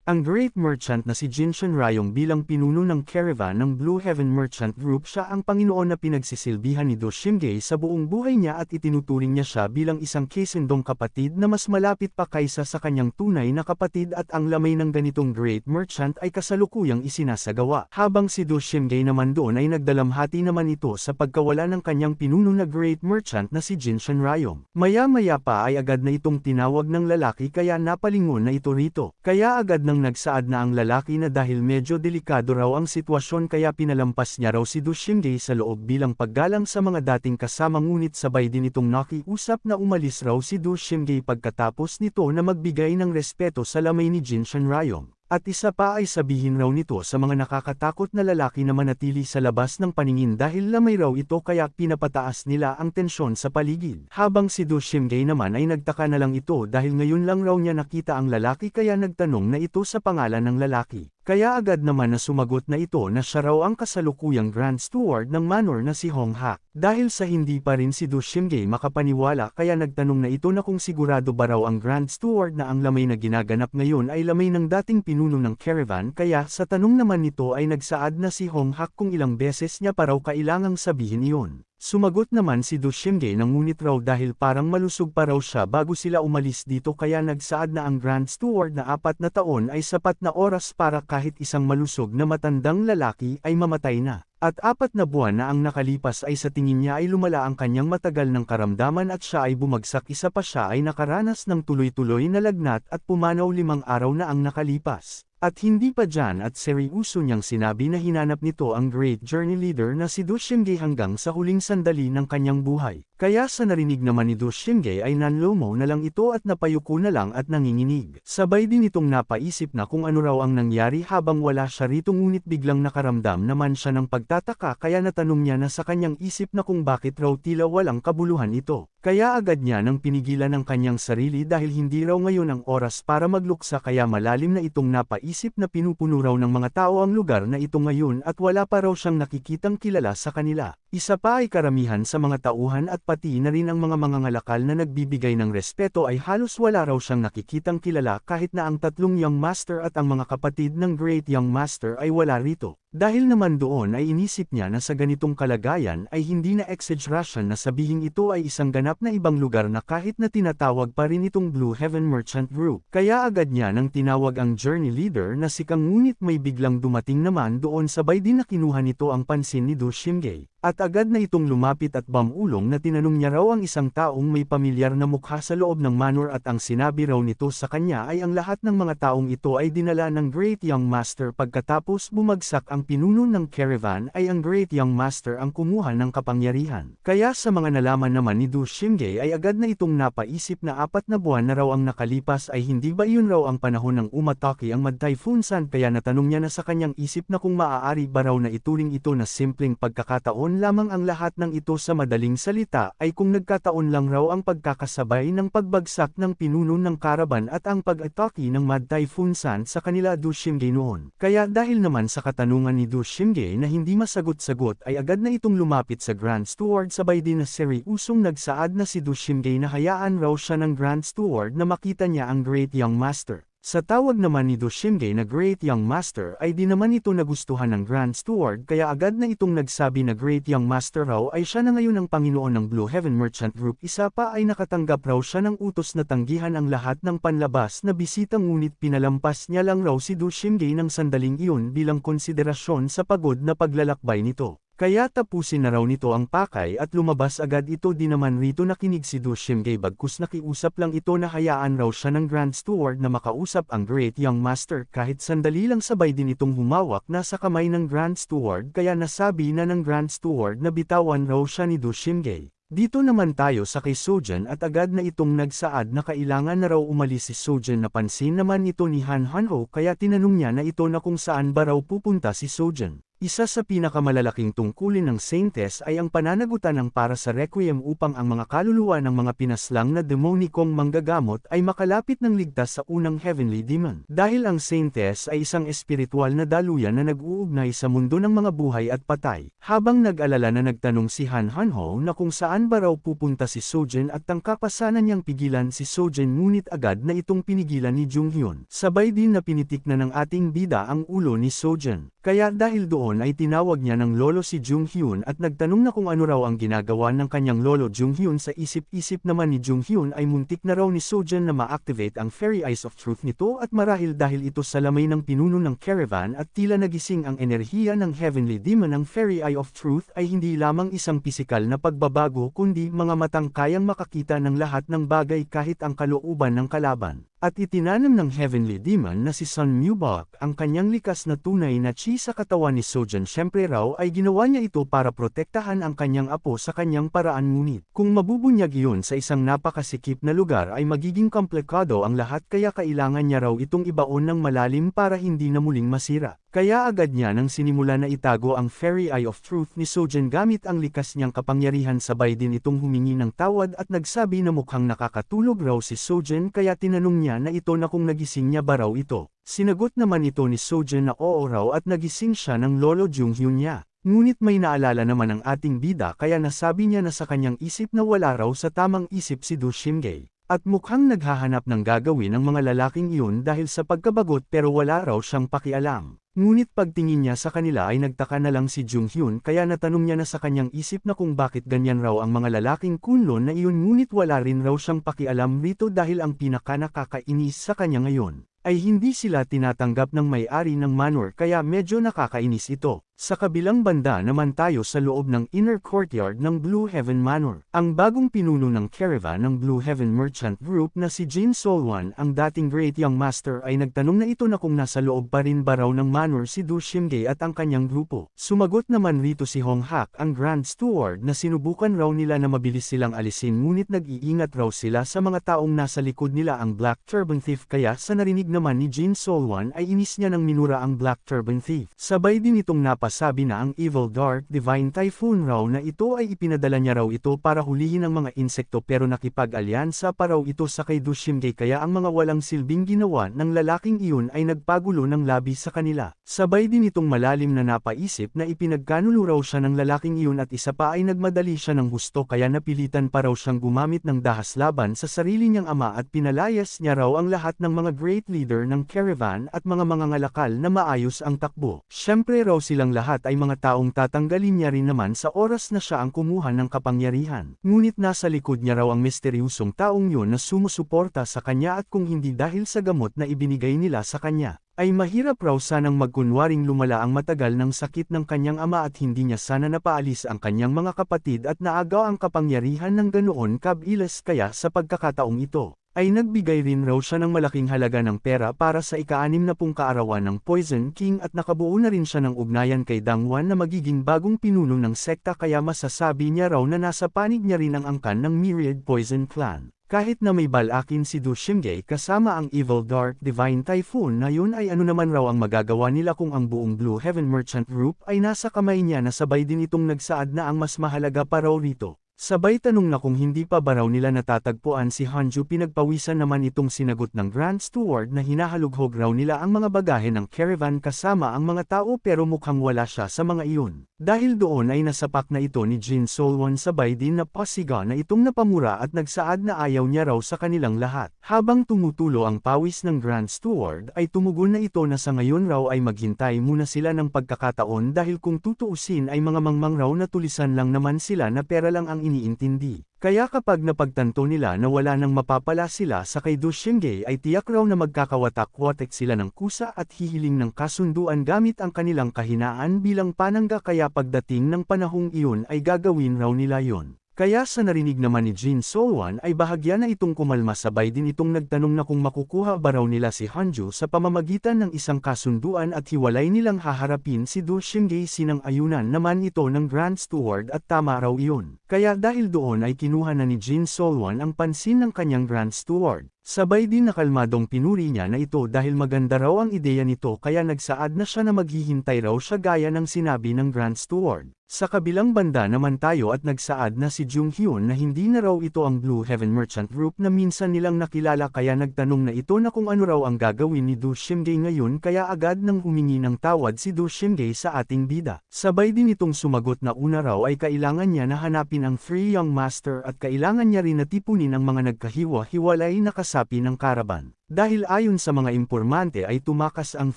Ang great merchant na si Jin Shanrayong bilang pinuno ng caravan ng Blue Heaven Merchant Group, siya ang Panginoon na pinagsisilbihan ni Do Shimgay sa buong buhay niya at itinuturing niya siya bilang isang kisindong kapatid na mas malapit pa kaysa sa kanyang tunay na kapatid, at ang lamay ng ganitong great merchant ay kasalukuyang isinasagawa. Habang si Do Shimgay naman doon ay nagdalamhati naman ito sa pagkawala ng kanyang pinuno na great merchant na si Jin Shanrayong. Maya-maya pa ay agad na itong tinawag ng lalaki kaya napalingon na ito rito. Kaya agad na nagsaad na ang lalaki na dahil medyo delikado raw ang sitwasyon kaya pinalampas niya raw si Do Shimgay sa loob bilang paggalang sa mga dating kasama, ngunit sabay din itong nakiusap na umalis raw si Do Shimgay pagkatapos nito na magbigay ng respeto sa lamay ni Jin Shanrayong. At isa pa ay sabihin raw nito sa mga nakakatakot na lalaki na manatili sa labas ng paningin dahil lamay raw ito kaya pinapataas nila ang tensyon sa paligid. Habang si Do Shimgay naman ay nagtaka na lang ito dahil ngayon lang raw niya nakita ang lalaki kaya nagtanong na ito sa pangalan ng lalaki. Kaya agad naman na sumagot na ito na siya raw ang kasalukuyang Grand Steward ng manor na si Hong Hak. Dahil sa hindi pa rin si Do Shimgay makapaniwala kaya nagtanong na ito na kung sigurado ba raw ang Grand Steward na ang lamay na ginaganap ngayon ay lamay ng dating pinuno ng caravan, kaya sa tanong naman nito ay nagsaad na si Hong Hak kung ilang beses niya pa raw kailangang sabihin iyon. Sumagot naman si Do Shimgay na ngunit raw dahil parang malusog pa raw siya bago sila umalis dito kaya nagsaad na ang Grand Steward na 4 na taon ay sapat na oras para kahit isang malusog na matandang lalaki ay mamatay na. At 4 na buwan na ang nakalipas ay sa tingin niya ay lumala ang kanyang matagal ng karamdaman at siya ay bumagsak. Isa pa siya ay nakaranas ng tuloy-tuloy na lagnat at pumanaw 5 araw na ang nakalipas. At hindi pa dyan at seryoso niyang sinabi na hinanap nito ang great journey leader na si Do Shimgay hanggang sa huling sandali ng kanyang buhay. Kaya sa narinig naman ni Do Shimgay ay nanlomo na lang ito at napayuko na lang at nanginginig. Sabay din itong napaisip na kung ano raw ang nangyari habang wala siya rito, ngunit biglang nakaramdam naman siya ng pagtataka kaya natanong niya na sa kanyang isip na kung bakit raw tila walang kabuluhan ito. Kaya agad niya nang pinigilan ng kanyang sarili dahil hindi raw ngayon ang oras para magluksa kaya malalim na itong napaisip na pinupuno raw ng mga tao ang lugar na ito ngayon at wala pa raw siyang nakikitang kilala sa kanila. Isa pa ay karamihan sa mga tauhan at pati na rin ang mga mangangalakal na nagbibigay ng respeto ay halos wala raw siyang nakikitang kilala kahit na ang 3 young master at ang mga kapatid ng great young master ay wala rito. Dahil naman doon ay inisip niya na sa ganitong kalagayan ay hindi na exaggeration na sabihing ito ay isang ganap na ibang lugar na kahit na tinatawag pa rin itong Blue Heaven Merchant Group. Kaya agad niya nang tinawag ang journey leader na si Kang, ngunit may biglang dumating naman doon sabay din na kinuha nito ang pansin ni Do Shimgay. At agad na itong lumapit at bamulong na tinanong niya raw ang isang taong may pamilyar na mukha sa loob ng manor at ang sinabi raw nito sa kanya ay ang lahat ng mga taong ito ay dinala ng Great Young Master. Pagkatapos bumagsak ang pinuno ng caravan ay ang Great Young Master ang kumuha ng kapangyarihan. Kaya sa mga nalaman naman ni Do Shimgay ay agad na itong napaisip na 4 na buwan na raw ang nakalipas ay hindi ba iyon raw ang panahon ng umatake ang Mad Typhoon Sun, kaya natanong niya na sa kanyang isip na kung maaari ba raw na ituring ito na simpleng pagkakataon lamang. Ang lahat ng ito sa madaling salita ay kung nagkataon lang raw ang pagkakasabay ng pagbagsak ng pinuno ng caravan at ang pag-atake ng Mad Typhoon Sun sa kanila Do Shimgay noon. Kaya dahil naman sa katanungan ni Do Shimgay na hindi masagot-sagot ay agad na itong lumapit sa Grand Steward sabay din na seryosong nagsaad na si Do Shimgay na hayaan raw siya ng Grand Steward na makita niya ang Great Young Master. Sa tawag naman ni Do Shimgay na Great Young Master ay di naman ito nagustuhan ng Grand Steward kaya agad na itong nagsabi na Great Young Master raw ay siya na ngayon ang Panginoon ng Blue Heaven Merchant Group. Isa pa ay nakatanggap raw siya ng utos na tanggihan ang lahat ng panlabas na bisita, ngunit pinalampas niya lang raw si Do Shimgay ng sandaling iyon bilang konsiderasyon sa pagod na paglalakbay nito. Kaya tapusin na raw nito ang pakay at lumabas agad ito. Di naman rito nakinig si Do Shimgay bagkus nakiusap lang ito na hayaan raw siya ng Grand Steward na makausap ang Great Young Master. Kahit sandali lang sabay din itong humawak na sa kamay ng Grand Steward kaya nasabi na ng Grand Steward na bitawan raw siya ni Do Shimgay. Dito naman tayo sa kay Sojin at agad na itong nagsaad na kailangan na raw umalis si Sojin. Napansin naman ito ni Han Hanho kaya tinanong niya na ito na kung saan ba raw pupunta si Sojin. Isa sa pinakamalalaking tungkulin ng Saintes ay ang pananagutan ng para sa requiem upang ang mga kaluluwa ng mga pinaslang na demonikong manggagamot ay makalapit ng ligtas sa unang heavenly demon. Dahil ang Saintes ay isang espiritual na daluyan na nag-uugnay sa mundo ng mga buhay at patay. Habang nag-alala na nagtanong si Han Hanho na kung saan ba raw pupunta si Sojin at tangkapasanan niyang pigilan si Sojin ngunit agad na itong pinigilan ni Junghyun. Sabay din na pinitik na ng ating bida ang ulo ni Sojin. Kaya dahil doon ay tinawag niya ng lolo si Junghyun at nagtanong na kung ano raw ang ginagawa ng kanyang lolo Junghyun. Sa isip-isip naman ni Junghyun ay muntik na raw ni Sojin na ma-activate ang Fairy Eyes of Truth nito at marahil dahil ito sa lamay ng pinuno ng caravan at tila nagising ang enerhiya ng Heavenly Demon. Ang Fairy Eye of Truth ay hindi lamang isang pisikal na pagbabago kundi mga matang kayang makakita ng lahat ng bagay kahit ang kalooban ng kalaban. At itinanam ng Heavenly Demon na si Sun Mubok ang kanyang likas na tunay na chi sa katawan ni Sojin. Siyempre raw ay ginawa niya ito para protektahan ang kanyang apo sa kanyang paraan, ngunit kung mabubunyag iyon sa isang napakasikip na lugar ay magiging komplikado ang lahat, kaya kailangan niya raw itong ibaon ng malalim para hindi na muling masira. Kaya agad niya nang sinimula na itago ang Fairy Eye of Truth ni Sojin gamit ang likas niyang kapangyarihan. Sabay din itong humingi ng tawad at nagsabi na mukhang nakakatulog raw si Sojin, kaya tinanong niya na ito na kung nagising niya ba raw ito. Sinagot naman ito ni Sojin na oo raw at nagising siya ng lolo Junghyun niya. Ngunit may naalala naman ang ating bida kaya nasabi niya na sa kanyang isip na wala raw sa tamang isip si Do Shimgay. At mukhang naghahanap ng gagawin ng mga lalaking iyon dahil sa pagkabagot, pero wala raw siyang pakialam. Ngunit pagtingin niya sa kanila ay nagtaka na lang si Junghyun, kaya natanong niya na sa kanyang isip na kung bakit ganyan raw ang mga lalaking kunlon na iyon, ngunit wala rin raw siyang pakialam rito dahil ang pinaka-nakakainis sa kanya ngayon ay hindi sila tinatanggap ng may-ari ng manor, kaya medyo nakakainis ito. Sa kabilang banda naman tayo sa loob ng inner courtyard ng Blue Heaven Manor. Ang bagong pinuno ng caravan ng Blue Heaven Merchant Group na si Jin Solwan, ang dating Great Young Master, ay nagtanong na ito na kung nasa loob pa rin ba raw ng manor si Do Shimgay at ang kanyang grupo. Sumagot naman rito si Hong Hak, ang Grand Steward, na sinubukan raw nila na mabilis silang alisin ngunit nag-iingat raw sila sa mga taong nasa likod nila, ang Black Turban Thief. Kaya sa narinig naman ni Jin Solwan ay inis niya ng minura ang Black Turban Thief. Sabay din itong napasabi na ang Evil Dark Divine Typhoon raw na ito ay ipinadala niya raw ito para hulihin ang mga insekto, pero nakipag-alyansa pa raw ito sa kay Do Shimgay, kaya ang mga walang silbing ginawa ng lalaking iyon ay nagpagulo ng labi sa kanila. Sabay din itong malalim na napaisip na ipinagkanulo raw siya ng lalaking iyon at isa pa ay nagmadali siya ng husto, kaya napilitan pa raw siyang gumamit ng dahas laban sa sarili niyang ama at pinalayas niya raw ang lahat ng mga great leader ng caravan at mga ngalakal na maayos ang takbo. Siyempre raw silang lahat ay mga taong tatanggalin niya rin naman sa oras na siya ang kumuha ng kapangyarihan. Ngunit nasa likod niya raw ang misteryosong taong yun na sumusuporta sa kanya, at kung hindi dahil sa gamot na ibinigay nila sa kanya, ay mahirap raw sanang magkunwaring lumala ang matagal ng sakit ng kanyang ama at hindi niya sana napaalis ang kanyang mga kapatid at naagaw ang kapangyarihan ng ganoon kabilas. Kaya sa pagkakataong ito, ay nagbigay rin raw siya ng malaking halaga ng pera para sa ika-60 kaarawan ng Poison King, at nakabuo na rin siya ng ugnayan kay Dangwan na magiging bagong pinuno ng sekta, kaya masasabi niya raw na nasa panig niya rin ang angkan ng Myriad Poison Clan. Kahit na may balakin si Do Shimgay kasama ang Evil Dark Divine Typhoon na yun, ay ano naman raw ang magagawa nila kung ang buong Blue Heaven Merchant Group ay nasa kamay niya, na sabay din itong nagsaad na ang mas mahalaga pa raw rito. Sabay tanong na kung hindi pa ba raw nila natatagpuan si Hanju. Pinagpawisan naman itong sinagot ng Grand Steward na hinahalughog raw nila ang mga bagahe ng caravan kasama ang mga tao, pero mukhang wala siya sa mga iyon. Dahil doon ay nasapak na ito ni Jin Solwan, sabay din na pasiga na itong napamura at nagsaad na ayaw niya raw sa kanilang lahat. Habang tumutulo ang pawis ng Grand Steward ay tumugon na ito na sa ngayon raw ay maghintay muna sila ng pagkakataon, dahil kung tutuusin ay mga mangmang raw na tulisan lang naman sila na pera lang ang iniintindi. Kaya kapag napagtanto nila na wala nang mapapala sila sa kay Do Shimgay ay tiyak raw na magkakawatak-watek sila ng kusa at hihiling ng kasunduan gamit ang kanilang kahinaan bilang panangga, kaya pagdating ng panahong iyon ay gagawin raw nila yon. Kaya sa narinig naman ni Jin Solwan ay bahagya na itong kumalma, sabay din itong nagtanong na kung makukuha ba raw nila si Hanju sa pamamagitan ng isang kasunduan at hiwalay nilang haharapin si Do Shimgay. Sinang-ayunan naman ito ng Grand Steward at tama raw iyon. Kaya dahil doon ay kinuha na ni Jin Solwan ang pansin ng kanyang Grand Steward. Sabay din na kalmadong pinuri niya na ito dahil maganda raw ang ideya nito kaya nagsaad na siya na maghihintay raw siya gaya ng sinabi ng Grand Steward. Sa kabilang banda naman tayo at nagsaad na si Jung Hyun na hindi na raw ito ang Blue Heaven Merchant Group na minsan nilang nakilala kaya nagtanong na ito na kung ano raw ang gagawin ni Do Shimgae ngayon kaya agad nang humingi ng tawad si Do Shimgae sa ating bida. Sabay din itong sumagot na una raw ay kailangan niya na hanapin ang Free Young Master at kailangan niya rin na tipunin ang mga nagkahiwa-hiwalay na kasapi ng karaban. Dahil ayon sa mga impormante ay tumakas ang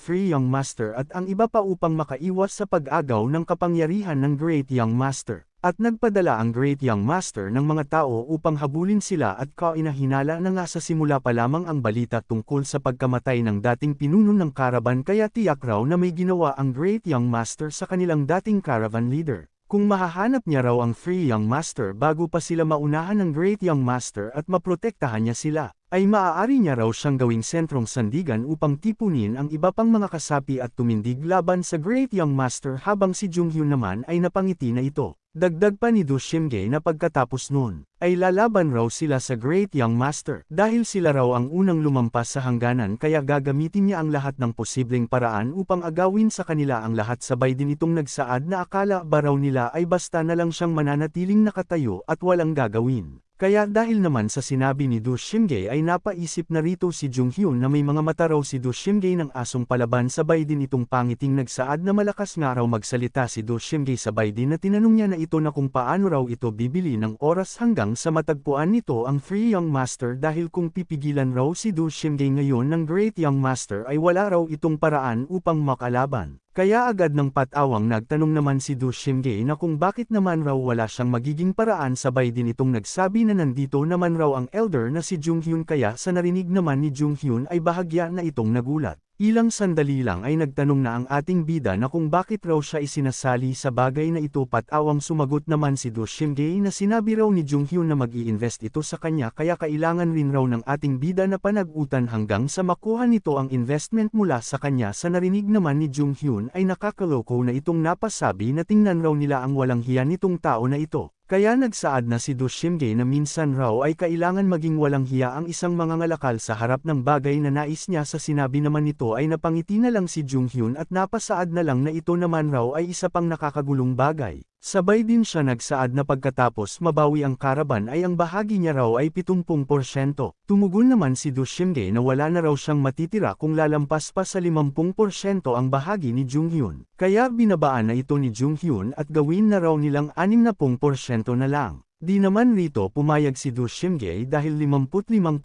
Free Young Master at ang iba pa upang makaiwas sa pag-agaw ng kapangyarihan ng Great Young Master. At nagpadala ang Great Young Master ng mga tao upang habulin sila at kainahinala na nga sa simula pa lamang ang balita tungkol sa pagkamatay ng dating pinuno ng karaban kaya tiyak raw na may ginawa ang Great Young Master sa kanilang dating caravan leader. Kung mahahanap niya raw ang Free Young Master bago pa sila maunahan ng Great Young Master at maprotektahan niya sila, ay maaari niya raw siyang gawing sentrong sandigan upang tipunin ang iba pang mga kasapi at tumindig laban sa Great Young Master habang si Jung Hyun naman ay napangiti na ito. Dagdag pa ni Do Shimgae na pagkatapos nun, ay lalaban raw sila sa Great Young Master. Dahil sila raw ang unang lumampas sa hangganan kaya gagamitin niya ang lahat ng posibleng paraan upang agawin sa kanila ang lahat sabay din itong nagsaad na akala ba raw nila ay basta na lang siyang mananatiling nakatayo at walang gagawin. Kaya dahil naman sa sinabi ni Do Shimgae ay napaisip na rito si Jung Hyun na may mga mata raw si Do Shimgae ng asong palaban sabay din itong pangiting nagsaad na malakas nga raw magsalita si Do Shimgae sabay din na tinanong niya na ito na kung paano raw ito bibili ng oras hanggang sa matagpuan nito ang Free Young Master dahil kung pipigilan raw si Do Shimgae ngayon ng Great Young Master ay wala raw itong paraan upang makalaban. Kaya agad ng patawang nagtanong naman si Do Shimgae na kung bakit naman raw wala siyang magiging paraan sabay din itong nagsabi na nandito naman raw ang elder na si Jung Hyun kaya sa narinig naman ni Jung Hyun ay bahagya na itong nagulat. Ilang sandali lang ay nagtanong na ang ating bida na kung bakit raw siya isinasali sa bagay na ito patawang sumagot naman si Do Shimgae na sinabi raw ni Jung Hyun na mag-i-invest ito sa kanya kaya kailangan rin raw ng ating bida na panagutan hanggang sa makuha nito ang investment mula sa kanya sa narinig naman ni Jung Hyun ay nakakaloko na itong napasabi na tingnan raw nila ang walang hiya nitong tao na ito. Kaya nagsaad na si Do Shimgae na minsan raw ay kailangan maging walang hiya ang isang mangangalakal sa harap ng bagay na nais niya sa sinabi naman nito ay napangiti na lang si Jung Hyun at napasaad na lang na ito naman raw ay isa pang nakakagulong bagay. Sabay din siya nagsaad na pagkatapos mabawi ang karaban ay ang bahagi niya raw ay 70%. Tumugon naman si Do Shimgae na wala na raw siyang matitira kung lalampas pa sa 50% ang bahagi ni Jung Hyun. Kaya binabaan na ito ni Jung Hyun at gawin na raw nilang 60% na lang. Di naman rito pumayag si Do Shimgae dahil 55%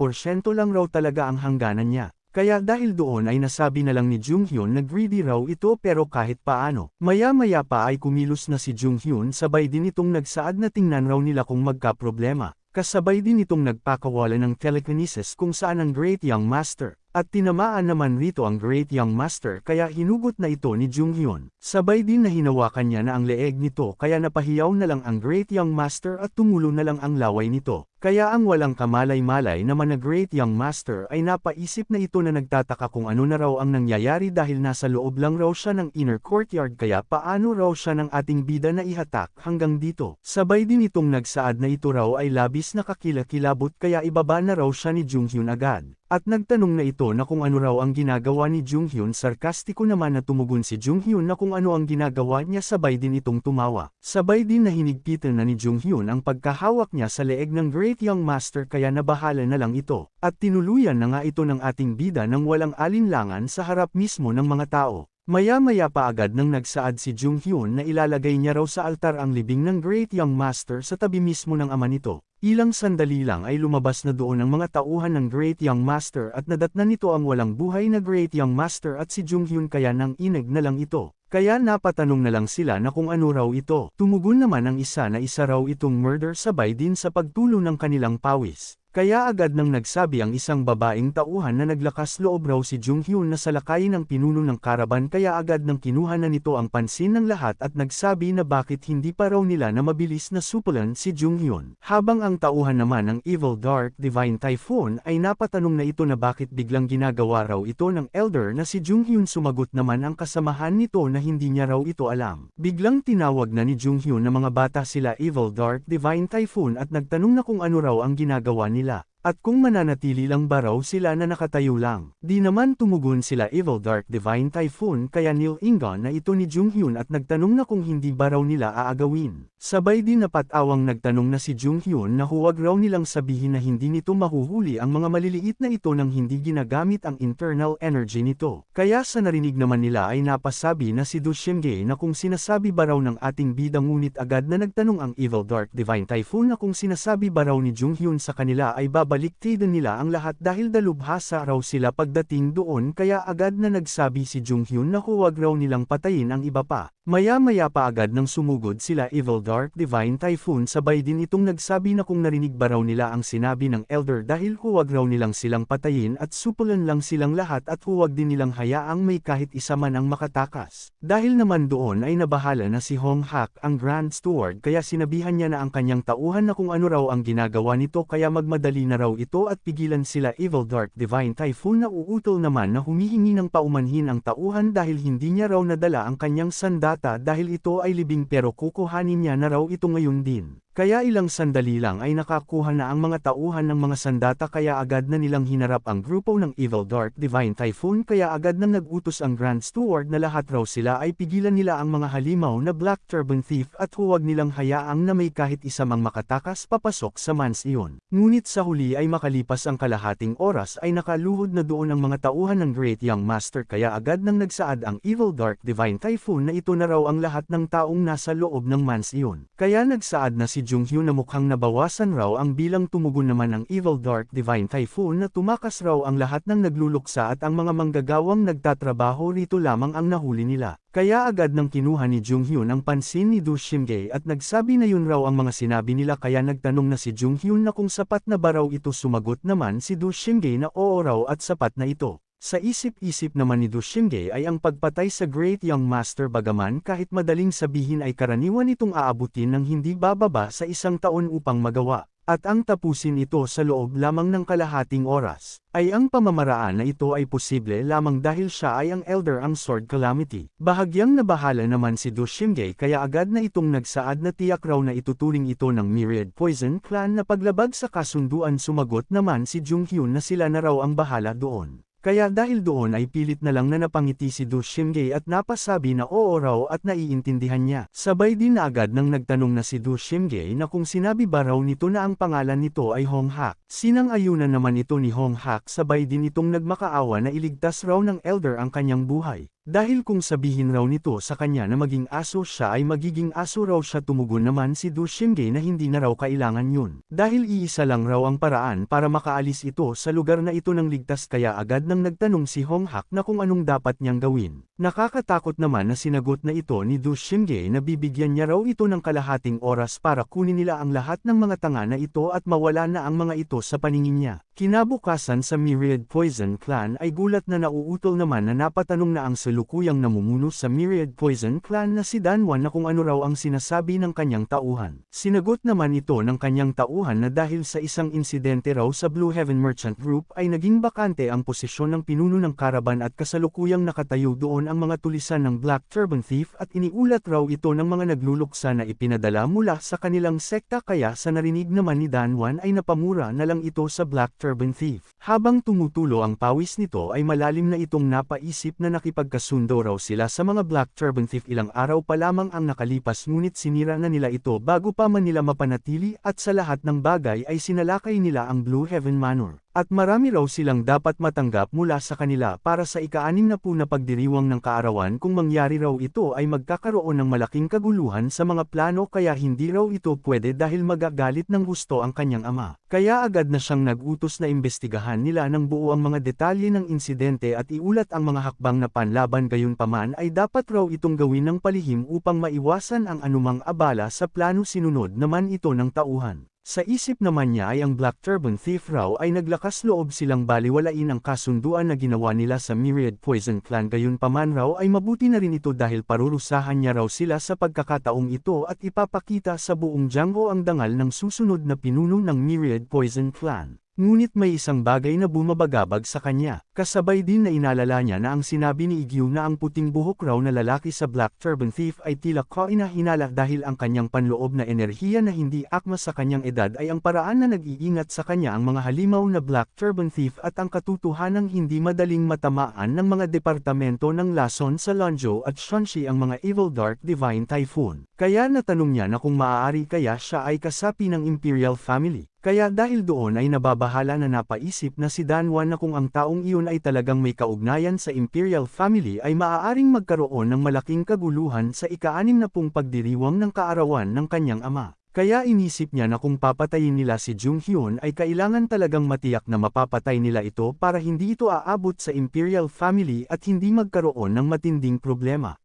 lang raw talaga ang hangganan niya. Kaya dahil doon ay nasabi na lang ni Jung Hyun na greedy raw ito pero kahit paano. Maya-maya pa ay kumilos na si Jung Hyun sabay din itong nagsaad na tingnan raw nila kung magka-problema. Kasabay din itong nagpakawala ng telekinesis kung saan ang Great Young Master. At tinamaan naman rito ang Great Young Master kaya hinugot na ito ni Jung Hyun. Sabay din na hinawakan niya na ang leeg nito kaya napahiyaw na lang ang Great Young Master at tumulo na lang ang laway nito. Kaya ang walang kamalay-malay naman na Great Young Master ay napaisip na ito na nagtataka kung ano na raw ang nangyayari dahil nasa loob lang raw siya ng inner courtyard kaya paano raw siya ng ating bida na ihatak hanggang dito. Sabay din itong nagsaad na ito raw ay labis na kakilakilabot kaya ibaba na raw siya ni Jung Hyun agad. At nagtanong na ito na kung ano raw ang ginagawa ni Jung Hyun sarkastiko naman na tumugon si Jung Hyun na kung ano ang ginagawa niya sabay din itong tumawa. Sabay din na hinigpitan na ni Jung Hyun ang pagkahawak niya sa leeg ng Great Young Master kaya nabahala na lang ito. At tinuluyan na nga ito ng ating bida nang walang alinlangan sa harap mismo ng mga tao. Maya-maya pa agad nang nagsaad si Jung Hyun na ilalagay niya raw sa altar ang libing ng Great Young Master sa tabi mismo ng ama nito. Ilang sandali lang ay lumabas na doon ang mga tauhan ng Great Young Master at nadatnan nito ang walang buhay na Great Young Master at si Jung Hyun kaya nang ineg na lang ito. Kaya napatanong na lang sila na kung ano raw ito. Tumugon naman ang isa na isa raw itong murder sabay din sa pagtulo ng kanilang pawis. Kaya agad nang nagsabi ang isang babaeng tauhan na naglakas loob raw si Jung Hyun na salakayin ng pinuno ng karaban kaya agad nang kinuha na nito ang pansin ng lahat at nagsabi na bakit hindi pa raw nila na mabilis na supulan si Jung Hyun. Habang ang tauhan naman ng Evil Dark Divine Typhoon ay napatanong na ito na bakit biglang ginagawa raw ito ng elder na si Jung Hyun sumagot naman ang kasamahan nito na hindi niya raw ito alam. Biglang tinawag na ni Jung Hyun na mga bata sila Evil Dark Divine Typhoon at nagtanong na kung ano raw ang ginagawa nila. At kung mananatili lang ba raw sila na nakatayo lang? Di naman tumugon sila Evil Dark Divine Typhoon kaya nil-ingan na ito ni Junghyun at nagtanong na kung hindi ba raw nila aagawin. Sabay din napatawang nagtanong na si Junghyun na huwag raw nilang sabihin na hindi nito mahuhuli ang mga maliliit na ito nang hindi ginagamit ang internal energy nito. Kaya sa narinig naman nila ay napasabi na si Do Shimge na kung sinasabi ba raw ng ating bida ngunit agad na nagtanong ang Evil Dark Divine Typhoon na kung sinasabi ba raw ni Junghyun sa kanila ay babaliktidan nila ang lahat dahil dalubhasa raw sila pagdating doon kaya agad na nagsabi si Junghyun na huwag raw nilang patayin ang iba pa. Maya-maya pa agad nang sumugod sila Evil Dark Divine Typhoon sabay din itong nagsabi na kung narinig ba raw nila ang sinabi ng Elder dahil huwag raw nilang silang patayin at supulan lang silang lahat at huwag din nilang hayaang may kahit isa man ang makatakas. Dahil naman doon ay nabahala na si Hong Hak ang Grand Steward kaya sinabihan niya na ang kanyang tauhan na kung ano raw ang ginagawa nito kaya magmadali na raw ito at pigilan sila Evil Dark Divine Typhoon na uutol naman na humihingi ng paumanhin ang tauhan dahil hindi niya raw nadala ang kanyang sandata dahil ito ay libing pero kukuhanin niya na raw ito ngayon din. Kaya ilang sandali lang ay nakakuha na ang mga tauhan ng mga sandata kaya agad na nilang hinarap ang grupo ng Evil Dark Divine Typhoon kaya agad nang nag-utos ang Grand Steward na lahat raw sila ay pigilan nila ang mga halimaw na Black Turban Thief at huwag nilang hayaang na may kahit isa mang makatakas papasok sa mansion. Ngunit sa huli ay makalipas ang kalahating oras ay nakaluhod na doon ang mga tauhan ng Great Young Master kaya agad nang nagsaad ang Evil Dark Divine Typhoon na ito na raw ang lahat ng taong nasa loob ng mansion. Kaya nagsaad na si Junghyun na mukhang nabawasan raw ang bilang tumugon naman ang Evil Dark Divine Typhoon na tumakas raw ang lahat ng nagluluksa at ang mga manggagawang nagtatrabaho rito lamang ang nahuli nila. Kaya agad nang kinuha ni Junghyun ang pansin ni Do Shimge at nagsabi na yun raw ang mga sinabi nila kaya nagtanong na si Junghyun na kung sapat na ba raw ito sumagot naman si Do Shimge na oo raw at sapat na ito. Sa isip-isip naman ni Do Shimge ay ang pagpatay sa Great Young Master bagaman kahit madaling sabihin ay karaniwan itong aabutin ng hindi bababa sa 1 taon upang magawa, at ang tapusin ito sa loob lamang ng kalahating oras, ay ang pamamaraan na ito ay posible lamang dahil siya ay ang Elder ang Sword Calamity. Bahagyang nabahala naman si Do Shimge kaya agad na itong nagsaad na tiyak raw na ituturing ito ng Myriad Poison Clan na paglabag sa kasunduan sumagot naman si Junghyun na sila na raw ang bahala doon. Kaya dahil doon ay pilit na lang na napangiti si Do Shimge at napasabi na oo raw at naiintindihan niya. Sabay din na agad nang nagtanong na si Do Shimge na kung sinabi ba raw nito na ang pangalan nito ay Hong Hak. Sinang-ayunan naman ito ni Hong Hak sabay din itong nagmakaawa na iligtas raw ng Elder ang kanyang buhay. Dahil kung sabihin raw nito sa kanya na maging aso siya ay magiging aso raw siya tumugon naman si Do Shimge na hindi na raw kailangan yun. Dahil iisa lang raw ang paraan para makaalis ito sa lugar na ito ng ligtas kaya agad nang nagtanong si Hong Hak na kung anong dapat niyang gawin. Nakakatakot naman na sinagot na ito ni Do Shimge na bibigyan niya raw ito ng kalahating oras para kunin nila ang lahat ng mga tanga na ito at mawala na ang mga ito sa paningin niya. Kinabukasan sa Myriad Poison Clan ay gulat na nauutol naman na napatanong na ang salukuyang namumuno sa Myriad Poison Clan na si Danwan na kung ano raw ang sinasabi ng kanyang tauhan. Sinagot naman ito ng kanyang tauhan na dahil sa isang insidente raw sa Blue Heaven Merchant Group ay naging bakante ang posisyon ng pinuno ng karaban at kasalukuyang nakatayo doon ang mga tulisan ng Black Turban Thief at iniulat raw ito ng mga nagluluksa na ipinadala mula sa kanilang sekta kaya sa narinig naman ni Danwan ay napamura na lang ito sa Black Turban Thief. Habang tumutulo ang pawis nito ay malalim na itong napaisip na nakipagkasundo raw sila sa mga Black Turban Thief ilang araw pa lamang ang nakalipas ngunit sinira na nila ito bago pa man nila mapanatili at sa lahat ng bagay ay sinalakay nila ang Blue Heaven Manor. At marami raw silang dapat matanggap mula sa kanila para sa ika-60 na pagdiriwang ng kaarawan kung mangyari raw ito ay magkakaroon ng malaking kaguluhan sa mga plano kaya hindi raw ito pwede dahil magagalit ng gusto ang kanyang ama. Kaya agad na siyang nag-utos na imbestigahan nila ng buo ang mga detalye ng insidente at iulat ang mga hakbang na panlaban gayunpaman ay dapat raw itong gawin ng palihim upang maiwasan ang anumang abala sa plano sinunod naman ito ng tauhan. Sa isip naman niya ay ang Black Turban Thief raw ay naglakas loob silang baliwalain ang kasunduan na ginawa nila sa Myriad Poison Clan gayunpaman raw ay mabuti na rin ito dahil parurusahan niya raw sila sa pagkakataong ito at ipapakita sa buong Jiangho ang dangal ng susunod na pinuno ng Myriad Poison Clan. Ngunit may isang bagay na bumabagabag sa kanya, kasabay din na inalala niya na ang sinabi ni Igyu na ang puting buhok raw na lalaki sa Black Turban Thief ay tila kainahinala dahil ang kanyang panloob na enerhiya na hindi akma sa kanyang edad ay ang paraan na nag-iingat sa kanya ang mga halimaw na Black Turban Thief at ang katotohanang hindi madaling matamaan ng mga departamento ng Lason sa Lanzhou at Shanxi ang mga Evil Dark Divine Typhoon. Kaya natanong niya na kung maaari kaya siya ay kasapi ng Imperial Family. Kaya dahil doon ay nababahala na napaisip na si Danwan na kung ang taong iyon ay talagang may kaugnayan sa Imperial Family ay maaaring magkaroon ng malaking kaguluhan sa ika-60 pagdiriwang ng kaarawan ng kanyang ama. Kaya inisip niya na kung papatayin nila si Jung Hyun ay kailangan talagang matiyak na mapapatay nila ito para hindi ito aabot sa Imperial Family at hindi magkaroon ng matinding problema.